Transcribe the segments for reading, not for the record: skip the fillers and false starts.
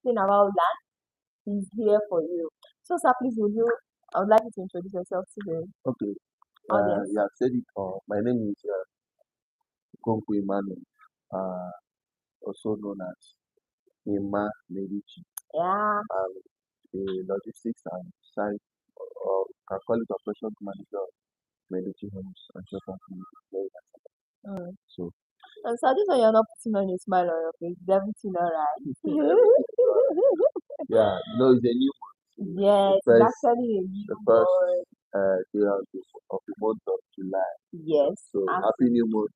anything about land, he's here for you. So, sir, please, I would like you to introduce yourself to the Okay, audience. you have said it all. My name is Konku Emmanuel, uh, also known as Emma Medici. Yeah. I'm a logistics and site, or you can call it operations manager of Medici Homes and Shop Company. Mm. So, And so this one you're not putting on a smile on your face. Is everything alright? yeah, it's a new Yes, it's first, actually a the new first boy. day of the month of July. Yes, So, happy absolutely. new month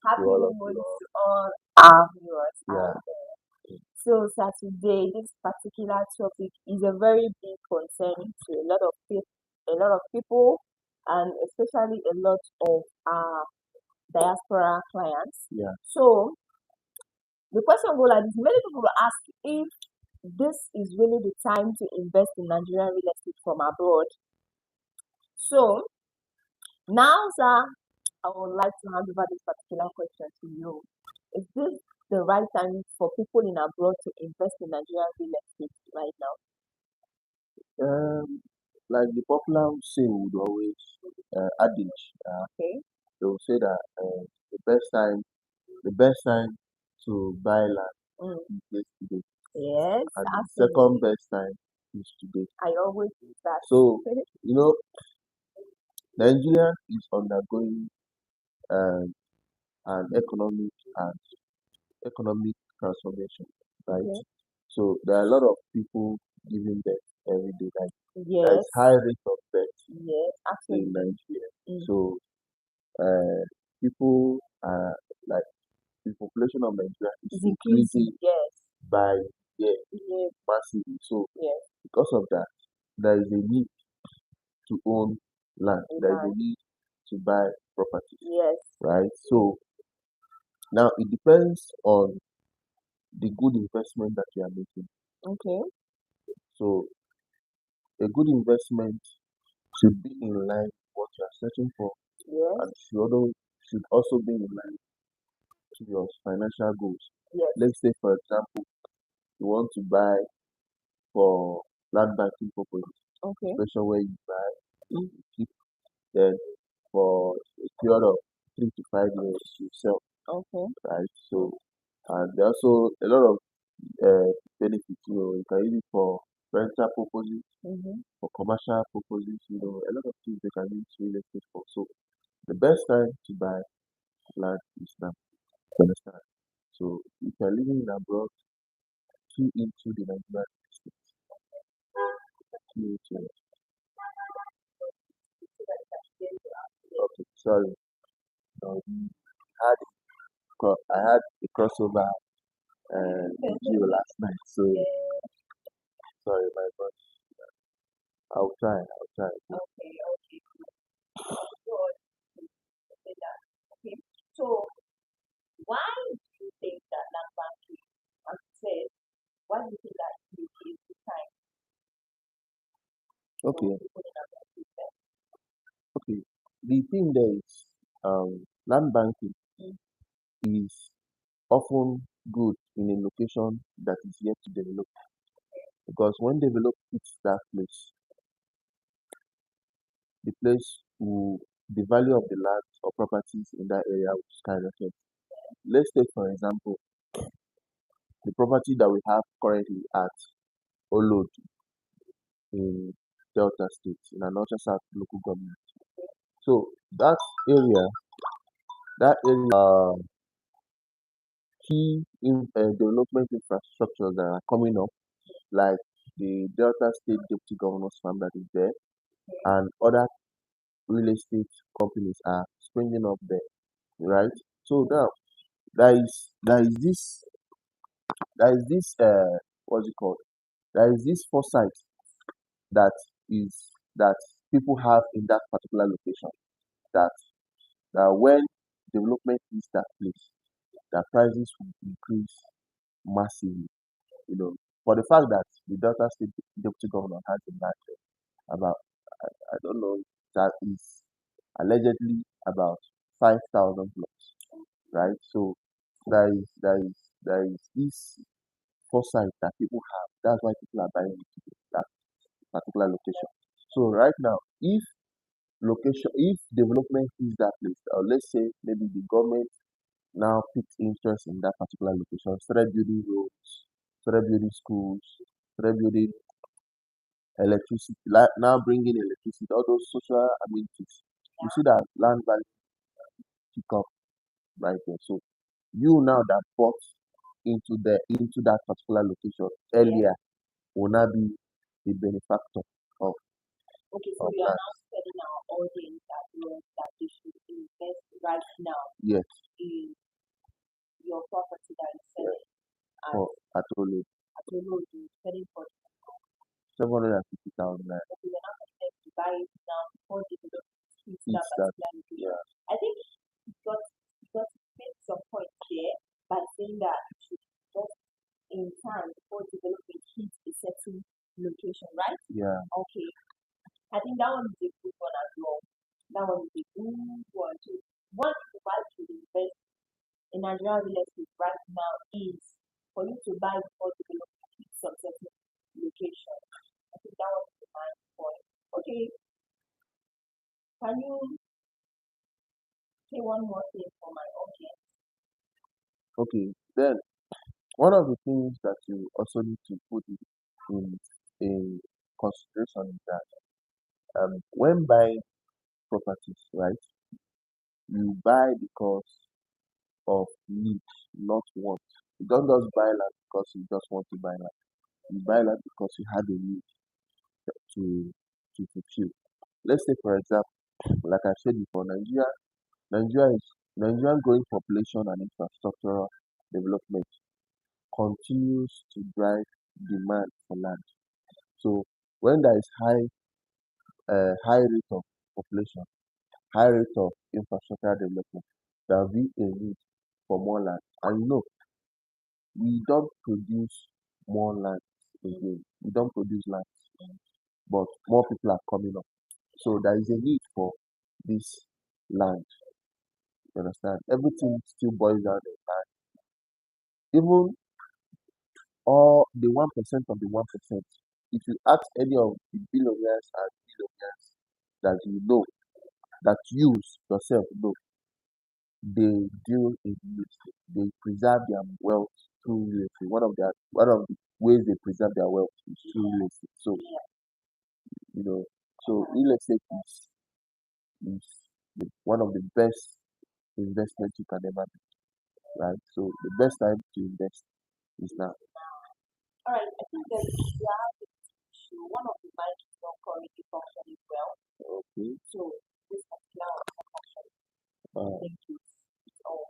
to Happy all New of you Month all. to all our viewers Yeah, out there. So, sir, today this particular topic is a very big concern to a lot of people, and especially a lot of our diaspora clients. yeah. So, the question goes like this: many people will ask if this is really the time to invest in Nigerian real estate from abroad. So, now, sir, I would like to hand over this particular question to you. Is this the right time for people in abroad to invest in Nigerian real estate right now? Like the popular saying would always adage, Okay. they will say that the best time to buy land Mm. is yesterday, Yes, and the second absolutely. best time is today. I always do that. So, you know, Nigeria is undergoing um, an and economic transformation, right? Okay. So there are a lot of people giving birth every day. Like there is Yes, high rate of birth yes, in absolutely. Nigeria. Mm. So uh, people are like the population of Nigeria is It's increasing. increasing Yes, by year yes, massively. So yes. because of that, there is a need to own land. There is a Land. need to buy property, Yes. right? So now it depends on the good investment that you are making. Okay. So a good investment should be in line with what you are searching for Yes. and should also be in line to your financial goals. Yes. Let's say, for example, you want to buy for land banking purposes, Okay. especially where you buy, you keep, then for a period of 3 to 5 years you sell, Okay. right? So, and there are also a lot of benefits. You can use it for rental purposes, Mm-hmm. for commercial purposes. A lot of things they can use real estate for. So, the best time to buy land is now. You understand? So, if you're living in abroad, key into the Nigerian estate. Key into it. Okay, sorry. Had I had a crossover video last night, so sorry, my God. I'll try. I'll try. Okay. Okay. Good. Say that. Okay. So, why do you think that land banking, as you said, why do you think that it is the time for Okay, people in abroad to invest? okay. The thing there is, land banking Mm. is often good in a location that is yet to develop because when developed hits that place, the place will the value of the land or properties in that area will skyrocket. Let's take for example the property that we have currently at Olod in Delta State in Anambra South local government. So area, that area, key development infrastructures that are coming up, like the Delta State Deputy Governor's Farm that is there, and other real estate companies are springing up there, right? So now there is this what's it called? There is this foresight that is that people have in that particular location that when development is that place, that prices will increase massively. For the fact that the Delta State Deputy Governor has a land about I don't know that is allegedly about 5,000 plots, right? So there is this foresight that people have. That's why people are buying into that particular location. So right now, if development is that place, or let's say maybe the government now picked interest in that particular location, started building roads, started building schools, started building electricity, now bringing electricity, all those social amenities. You see that land value pick up right there. So you now that bought into that particular location earlier will now be the benefactor of Okay, so of you are that. now telling our audience that they should invest right now Yes, in your property that is yes, selling for at all at a low, selling for 750,000 naira. okay, we're not going to buy it now before the development hits that It's that, particular location. yeah, I think it got to make some point there by saying that it should just in time before development hits a certain location, right? yeah, Okay. I think that one is a good one as well. That one is a good one too. One is why to invest in Nigerian real estate right now is for you to buy before development hits some certain location. I think that one is the main point. Okay, can you say one more thing for my audience? okay. Then one of the things that you also need to put in consideration is that when buying properties, right, you buy because of need, not want. You don't just buy land because you just want to buy land. You buy land because you have a need to fulfill. Let's say, for example, like I said before, Nigerian growing population and infrastructural development continues to drive demand for land. So when there is high rate of population, high rate of infrastructural development, there will be a need for more land. And we don't produce more land again. We don't produce land, but more people are coming up. So there is a need for this land. You understand? Everything still boils down to land. Even all the 1% of the 1%. If you ask any of the billionaires and billionaires that you know, that you yourself know, they deal in real estate. They preserve their wealth through real estate. One of the ways they preserve their wealth is through real estate. So you know, so real estate is one of the best investments you can ever do, right? So the best time to invest is now. All right, I think that we have this issue. One of the mics is not currently functioning well. Okay. So this particular one is not functioning. I Uh, think it's all.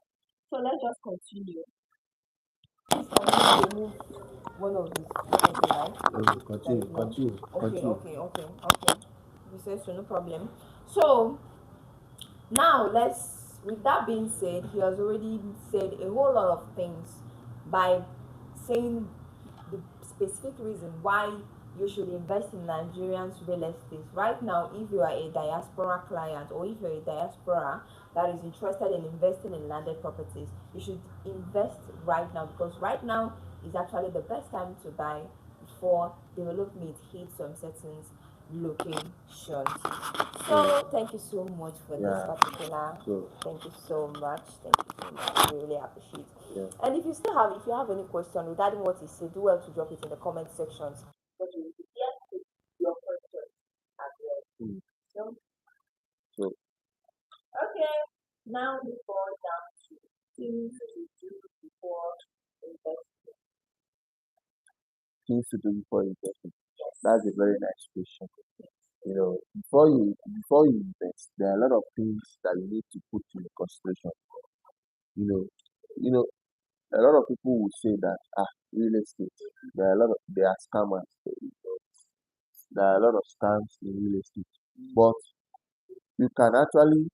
So let's just continue. Please can you remove one of the mic that continue, is not continue, okay, continue. okay. You say so, no problem. So now with that being said, he has already said a whole lot of things by saying the specific reason why you should invest in Nigerians real estate. Right now, if you are a diaspora client or if you're a diaspora that is interested in investing in landed properties, you should invest right now because right now is actually the best time to buy before development hits some certain locations. So So thank you so much for this yeah, particular. so Thank you so much. Thank you so much. We really appreciate. yeah. And if you have any question regarding what he said, do well to drop it in the comment sections. But we will be here to take your questions as well. Mm. So So okay, now we go down to things to do before investing. things to do before investing. Yes. That's a very nice question. Before you invest, there are a lot of things that you need to put in consideration. You know, you know, a lot of people will say that real estate. There are scammers. There are a lot of scams in real estate, but you can actually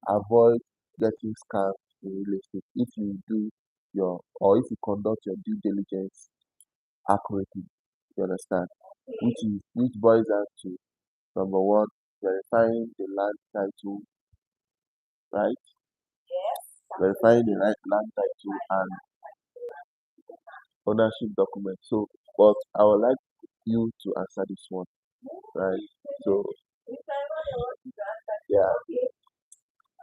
avoid getting scammed in real estate if you do or if you conduct your due diligence accurately. You understand? Which boils down to number one, verifying the land title, right? Yes. Verifying the right land title and ownership document. So, but I would like you to answer this one, right? So, If I want to answer, yeah. okay,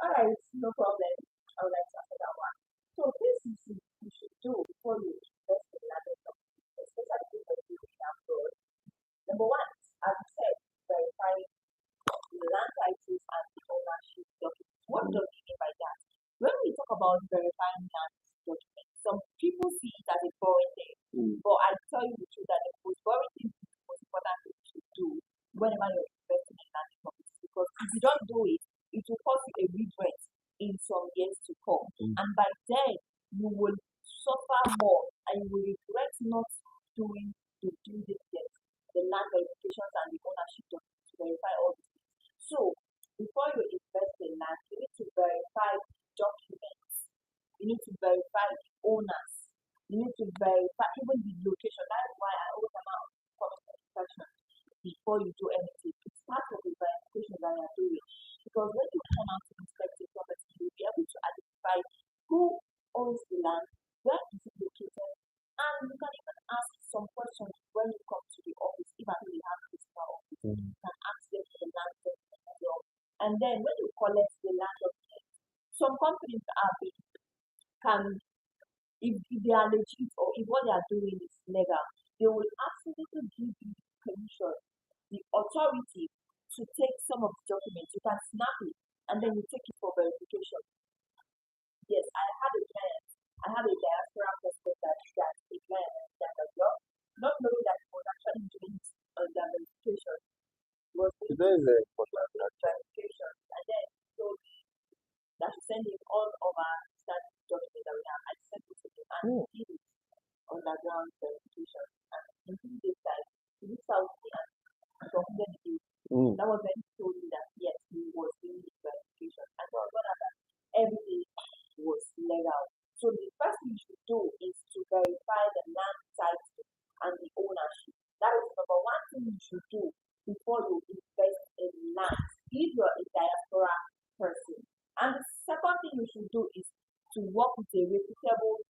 all right, no problem. I would like to answer that one. So this is you should do before you invest in another company, especially if you're doing abroad. Number one, as you said, verifying the land titles and the ownership documents. What do we mean by that? When we talk about verifying land documents, some people see it as a boring thing, but I tell you the truth that the most boring thing is the most important thing you should do whenever you're investing in land properties. Because if you don't do it, it will cause you a regret in some years to come. And by then, you will suffer more and you will regret not doing the due diligence, the land verifications and the ownership documents to verify all these things. So, before you invest in land, you need to verify documents. You need to verify the owners. You need to verify even the location. That is why I always about property inspection before you do anything. It's part of the verification that you are doing. Because when you come out to inspect a property, you'll be able to identify who owns the land, where is it located, and you can even ask some questions when you come to the office, if I really have this office. You can ask them for the land document as well. And then when you collect the land document, some companies are big, can if they are legit or if what they are doing is legal, they will absolutely give you permission, the authority to take some of the documents. You can snap it and then you take it for verification. Yes, I had a client. I had a diaspora person that a client that as well, not knowing that he was actually doing the verification. He was It's doing very, very the important, actually. verification and then he told me that she sent him all of our standard documents that we have. I sent it to him and he did it underground verification. And in 2 days time, he reached out to me and documented it. That was when he told me that yes, he was doing the verification. And so I got that everything was legal. So the first thing you should do is to verify the land title and the ownership. That is number one thing you should do before you invest in land if you're a diaspora person. And the second thing you should do is to work with a reputable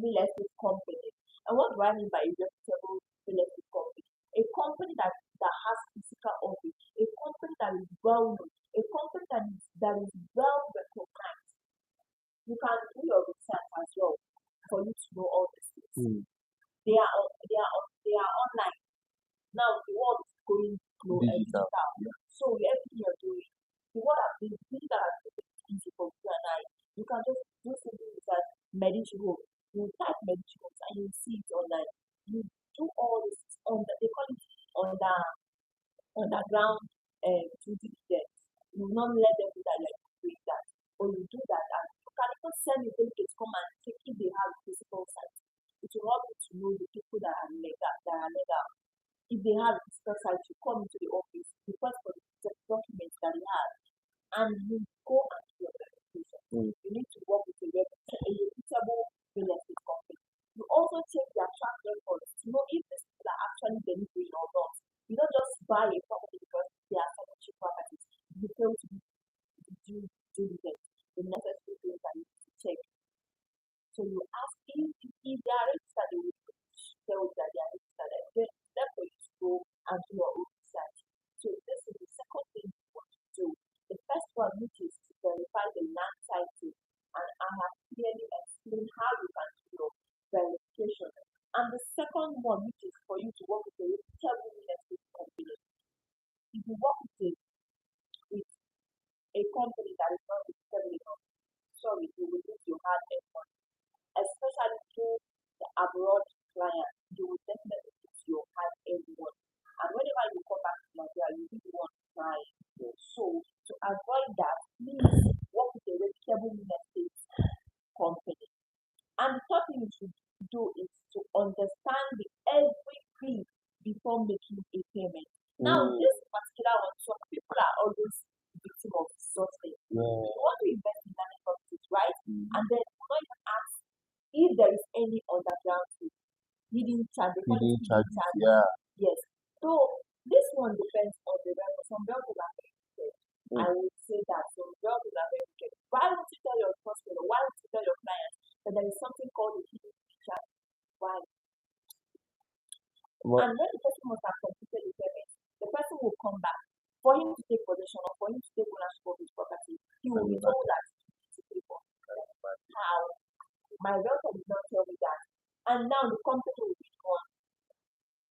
real estate company. And what do I mean by a reputable real estate company? A company that has physical office, a company that is well known, a company that is well recognized. You can do your research as well for you to know all these things. They are online. Now the world is going Digital. digital. So everything you're doing, the world has been digital has been easy for you and I. You can just do something research, Medici home. You type Medici homes and you see it online. You do all this on the they call it on the underground due diligence. You will not let them do that like doing that. Or you do that and you can even send your delegates come and check if they have physical sites. It will help you to know the people that are legal. If they have a physical site, you come into the office, request for the documents that they have, and you go and do your verification. You need to work with a reputable real estate company. You also check their track records to know if these people are actually delivering or not. You don't just buy a property because they are selling cheap properties. You fail to do diligence, the necessary things that you need to check. So you ask if they are registered, they will tell you that they are registered. And then therefore you to go and do your own research. So this is the second thing you want to do. The first one, which is to verify the land title, and I have clearly explained how you can do your verification. And the second one, which is for you to work with a reputable real estate company. If you work with a company that is not reputable enough, sorry, you will lose your hard earned money, especially through the abroad client. You will definitely lose your hard earned money. And whenever you come back to Nigeria, you really want to try. So to avoid that, please work with a reputable real estate company. And the third thing you should do is to understand the everything before making a payment. Now, this particular one, some people are always victim of such things. You want to invest in land properties, right? And then you not even ask if there is any underground fee, hidden charge. They call it Hidden hidden charges. charge. Yeah. Yes. So this one depends on the realm. Some realms are very wicked. I would say that some realms are very wicked. Why would you tell your customer? Why would you tell your client that there is something called a hidden charge? Why? Well, And when the person must have completed the payment, the person will come back for him to take possession or for him to take ownership of his property. He will be told that he needs to pay for. How? My realtor did not tell me that. And now the company will be gone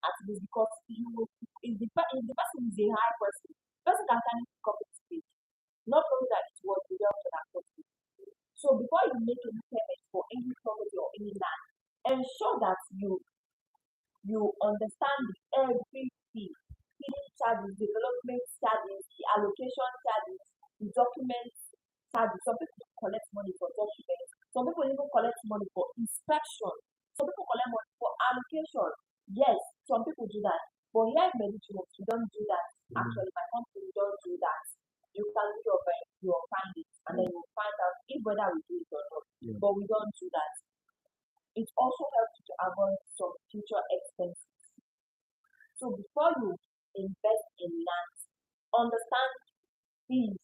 at this because he will, if the person is a high person, the person can carry the company stage, not knowing that it was the realtor that caused it. So before you make any payment for any property or any land, ensure that you understand every fee, hidden charges, development charges, the allocation charges, the document charges. Some people collect money for documents. Some people even collect money for inspection. Some people collect money for allocation. Yes, some people do that. But here in Mediterranean, we don't do that. Actually, my company don't do that. You can do your findings and then you find out if whether we do it or not. yeah. But we don't do that. It also helps you to avoid some future expenses. So before you invest in land, understand fees,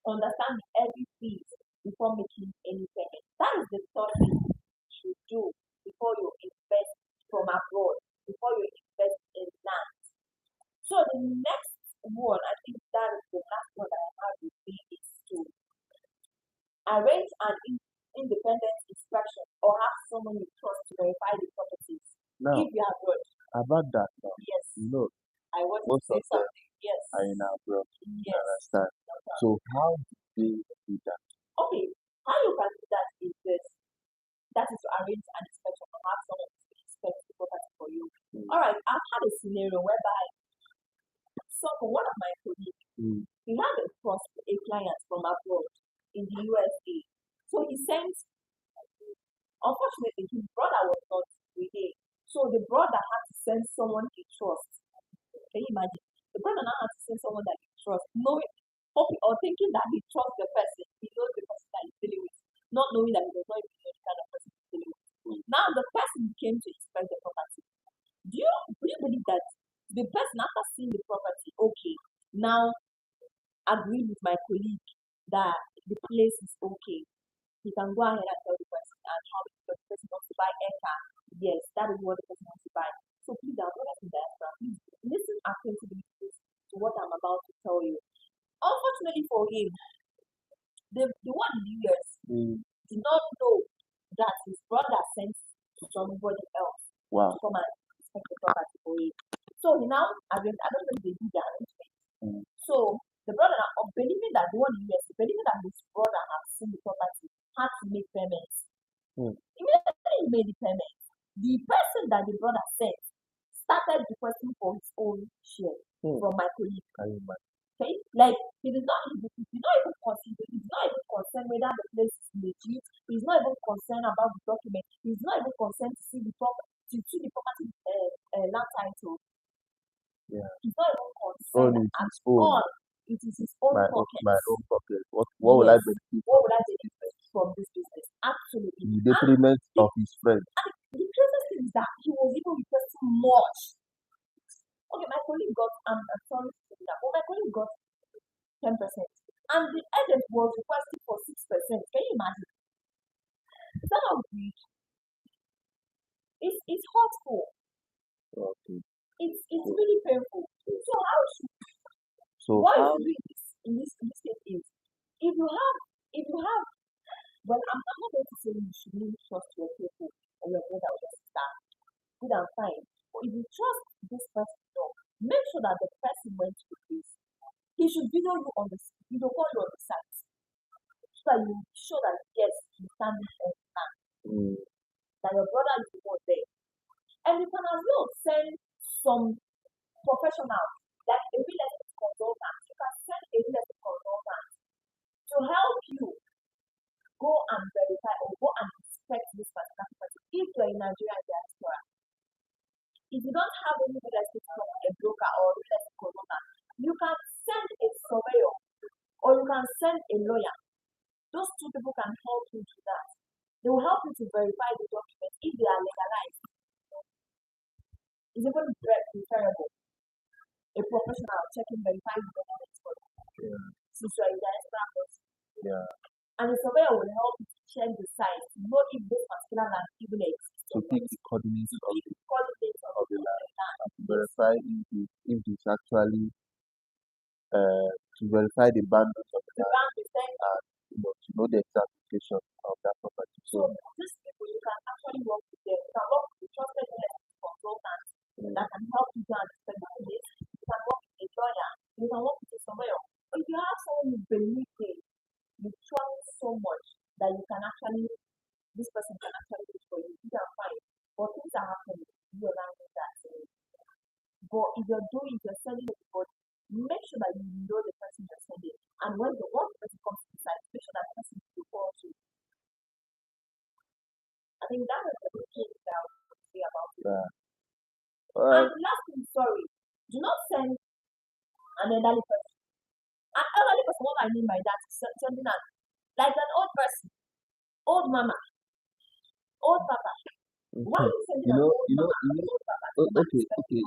understand every fees before making any payment. That is the third thing you should do before you invest from abroad, before you invest in land. So the next one, I think that is the last one that I have with me is to arrange an independent inspection or have someone you trust to verify the properties. Now, If you are abroad, about that now, yes, you know, I want to most say of them something. Yes, are in abroad. You yes. understand? So how do they do that? Okay, how you can do that is this. That is to arrange an inspection or have someone to inspect the property for you. Mm. All right, I've had a scenario whereby one of my colleagues, Mm. he had a client from abroad in the USA. So he sent, unfortunately, his brother was not with him. So the brother had to send someone he trusts. Can you imagine? The brother now has to send someone that he trusts, knowing or thinking that he trusts the person. He knows the person that he's dealing with, not knowing that he does not even know the kind of person he's dealing with. Now the person came to inspect the property. Do you believe that the person after seeing the property, okay, now agreed with my colleague that the place is okay. He can go ahead and tell the person and how the person wants to buy air car. Yes, that is what the person wants to buy. So please, our brothers in diaspora, please listen attentively to what I'm about to tell you. Unfortunately for him, the one in the US Mm. did not know that his brother sent to somebody else Wow. to come and inspect the property for him. So he now arranged, I don't know if they did the arrangement. Mm. So the brother now, believing that the one in the US, believing that his brother had seen the property, had to make payments. Mm. Immediately he made the payment. The person that the brother sent started requesting for his own share from my colleague. Can you imagine? Okay, like he did not even consider, he's not even concerned whether the place is legit. He's not even concerned about the document. He's not even concerned to see the property land title. Yeah. He's not even Own concerned it at his own. all. It is his own My pocket. own pocket. What will I Yes. benefit What from? would I benefit from this business? Absolutely. The detriment the, of his friend. the craziest thing is that he was even requesting much. Okay, my colleague got, I'm sorry to say that, but my colleague got 10%. And the agent was requesting for 6%. Can you imagine? Is that how greed? It's hurtful. Okay. It's really painful. So how should So what how? you do in this case is if you have well I'm not going to say you should really trust your people or your brother or your sister. Good and fine. But if you trust this person, make sure that the person went to the place. He should video you on the video call you on the site so that you show that yes, he's standing on the land, Mm. that your brother is the one there. And you can as well send some professionals, like a real estate consultant. You can send a real estate consultant to help you go and verify or go and inspect this particular property. If you're in Nigerian diaspora, if you don't have any real estate a broker or real estate consultant, you can send a surveyor or you can send a lawyer. Those two people can help you do that. They will help you to verify the documents if they are legalized. It's even preferable. A professional checking verifying the documents for you. Yeah. Since you're in diaspora person. Yeah. And the surveyor will help you to check the site to know if this particular land even exists to pick the coordinates of pick coordinates of the land and to Yes. verify if it's actually to verify the boundaries of the The land boundaries, thank you. and to know the exact location of that property. So these people, you can actually work with them. You can work with trusted consultants that can help you to understand the place. You can work with a lawyer. You can work with a surveyor. If you have someone you believe in, you trust so much that you can actually, this person can actually do it for you. You can find. But things are happening. You are not doing that. But if you're sending everybody, make sure that you know the person you're sending. And when the one person comes to the site, make sure that the person is forward to. I think that is the key that I would say about it. Yeah. All right. And last thing, sorry, do not send an elderly person. An elderly person, what I mean by that is sending an like an old person, old mama, old papa. Why are you sending an old mama, old papa to Okay.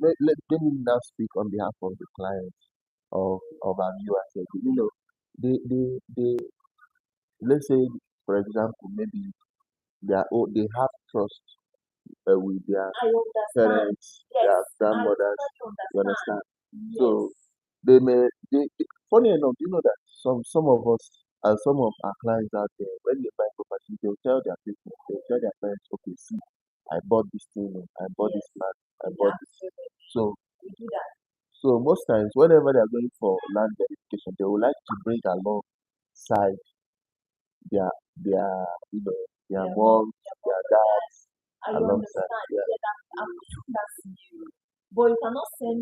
Let me now speak on behalf of the clients of our viewers. They let's say, for example, maybe they have trust with their I understand. parents, their Yes, I grandmothers. totally You understand. understand? So Yes, they may funny enough, you know that some of us and some of our clients out there, when they buy property, they'll tell their people, they'll tell their parents, okay, see, I bought this thing, I bought this yes, land, I we bought have this. to So we do that. so most times whenever they're going for land verification, they would like to bring alongside their their you know their Yeah, moms, yeah, their but dads I alongside. understand. Yeah. Yeah, that's you. But you cannot send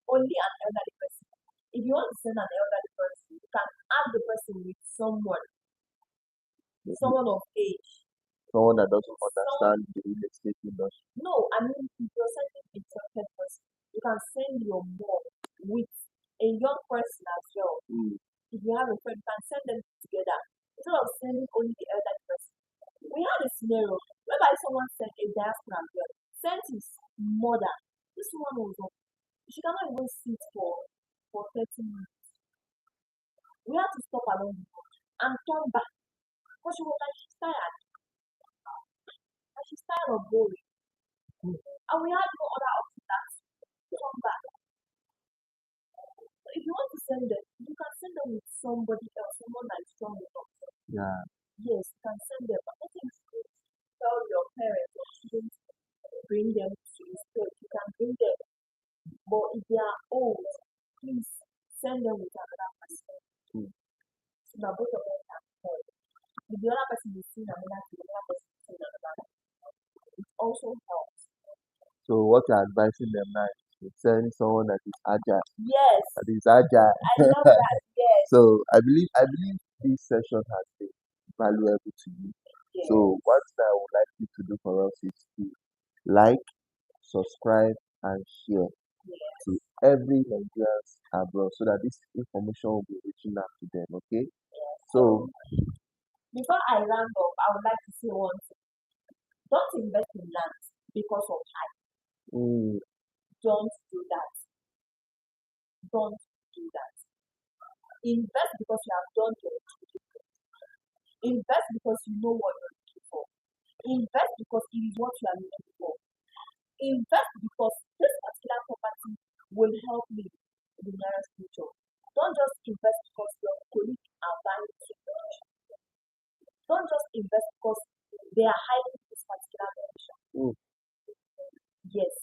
only an elderly person. If you want to send an elderly person, you can add the person with Maybe someone of age. someone that doesn't Someone, understand the real estate industry. no, I mean, if you're sending a trusted person, you can send your mom with a young person as well. Mm. If you have a friend, you can send them together instead of sending only the elderly person. We had a scenario whereby someone sent a diaspora girl, sent his mother. This woman was up. She cannot even sit for 30 minutes. We had to stop along the road and turn back because she was like, she's tired of going. And we had no other option than to turn back. So if you want to send them, you can send them with somebody else, someone that is strong enough. Yeah. Yes, you can send them, but nothing to tell your parents or students bring them to instead. You can bring them, but if they are old, please send them with another person. Mm. So that both of them can help. If the other person is seeing another thing, the other person is seeing another thing. It also helps. So what you're advising them now is to send someone that is agile. Yes, That is agile. I love that. Yes, So I believe this session has been valuable to you. yes, So what I would like you to do for us is to like, subscribe, and share yes. to every Nigerians abroad so that this information will be reaching out to them. Okay. So So before I round up, I would like to say one thing. Don't invest in land because of hype. mm, Don't do that. Don't do that. Invest because you have done your due. Invest because you know what you're looking for. Invest because it is what you are looking for. Invest because this particular property will help me in the nearest future. Don't just invest because your colleagues are buying it. Don't just invest because they are hiding this particular location. mm, Yes,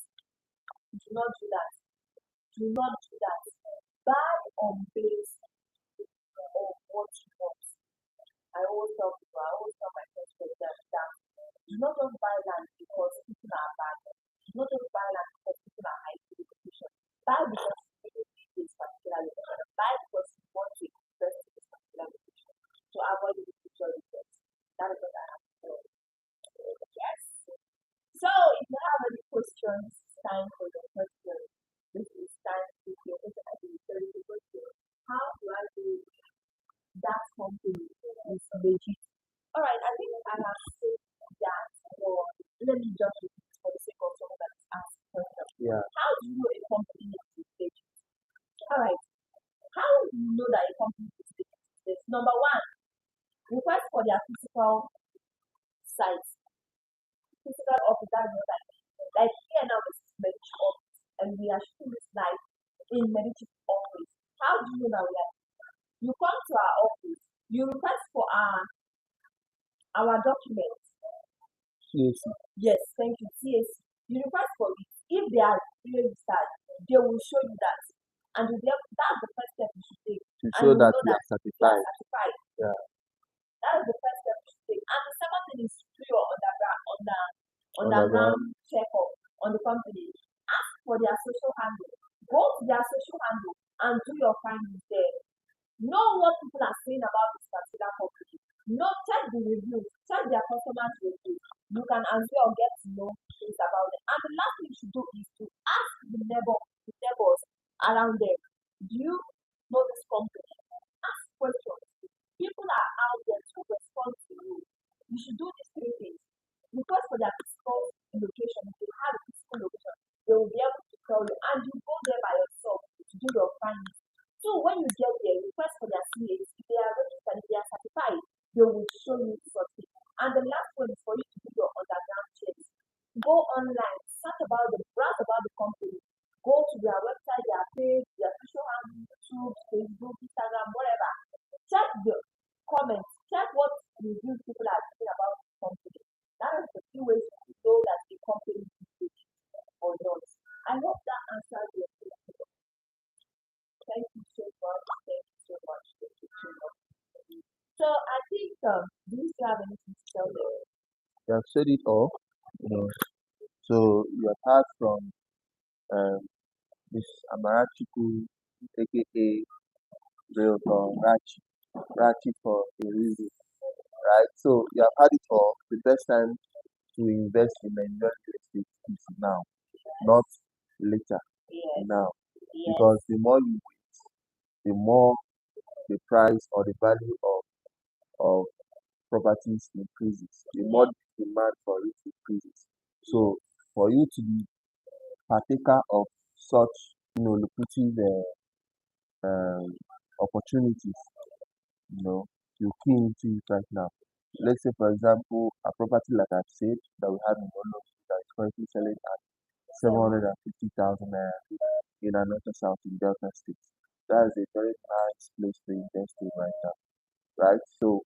do not do that. Do not do that. Buy on base of what you want. I always tell my friends that do not just buy land because people are buying. Do not just buy land because people are hiding the location. Buy because you really need this particular location. Buy because you want to invest in this particular location to avoid the future regrets. That is what I have to say. Yes. So if you have any questions, it's time for your question. This is time to your question. I think it's very good question. How do I do that company is legit? Alright, I think I have said that, or let me just repeat for the sake of someone that is asking question. yeah. How do you know a company is legit? Alright, how do you know that a company is legit? Number one, request for their physical site. and we are shooting this live in Medici office. How do you know that we are? You come to our office, you request for our documents. CAC. Yes, thank you, CAC. You request for it. If they are registered, they will show you that. And that's the first step you should take. To And show you that know we that are you are certified. certified. Yeah. That is the first step you should take. And the second thing is to do your Underground. underground checkup on the company. Ask for their social handle. Go to their social handle and do your findings there. Know what people are saying about this particular company. Check the reviews, check their customers' reviews. You can as well get to know things about them. And the last thing you should do is to ask the neighbors around them. Do you know this company? Ask questions. People are out there to respond to you. You should do these three things. Request for their physical location. If they have a physical location, they will be able to tell you. And you go there by yourself to do your findings. So when you get there, request for their CAs. If they are registered, if they are certified, they will show you something. And the last one is for you to do your underground checks. Go online, browse about the company. Go to their website, their page, their social handle, YouTube, Facebook, Instagram, whatever. Check the comments. Check what reviews people are saying about the company. That is the few ways to know that the company is good or not. I hope that answers your question. Thank you so much. Thank you so much. Thank you so much. So I think do you still have anything to tell them? You have said it all. You know. So you have heard from um, Miss Amarachiku, aka Realtor Rachi for a reason, right? So you have had it all. The best time to invest in Nigerian real estate is now, not later. Yes, Now, yes, because the more you wait, the more the price or the value of properties increases, the more the demand for it increases. So for you to be partaker of such lucrative opportunities, you key into it right now. Let's say, for example, a property like I've said that we have in Olo that is currently selling at 750,000 naira in another south in Delta State. That is a very nice place to invest in right now, right? So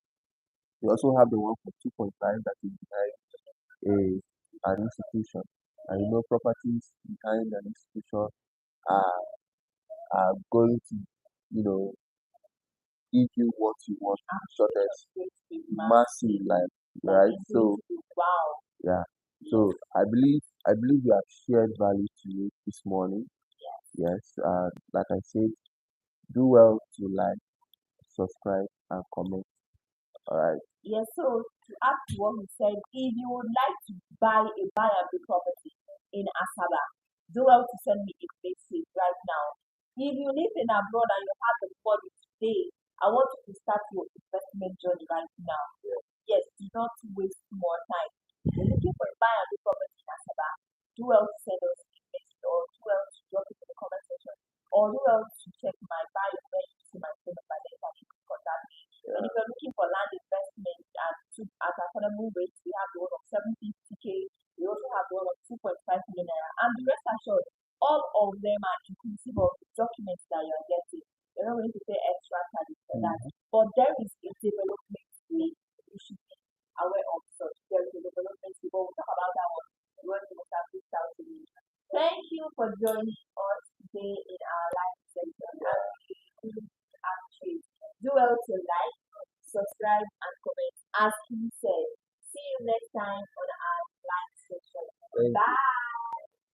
we also have the one for 2.5 that is behind an institution. And properties behind an institution are going to, you know, give you what you want in the shortest, massive life, right? So wow. yeah. So I believe we have shared value to you this morning. Yes. Like I said, do well to like, subscribe, and comment. All right. Yes, so to add to what he said, if you would like to buy a buyable property in Asaba, do well to send me a message right now. If you live in abroad and you have the money today, I want you to start your investment journey right now. Yes, do not waste more time. If you're looking for a buyable property in Asaba, do well to send us a message or do well to drop it in the comment section or do well to check my bio where you see my phone number there that you can contact me. And if you're looking for land investment at affordable rates, we have the one of 750K. We also have the one of 2.5 million naira. And the rest assured, all of them are inclusive of the documents that you're getting. You're not going to pay extra charges for that. But there is a development fee you should be aware of. So there is a development fee, but we'll talk about that one when we start reach out to you. Thank you for joining us today in our live session. And we really appreciate. Do well to like, subscribe, and comment. As he said, see you next time on our live session. Thank you. Bye.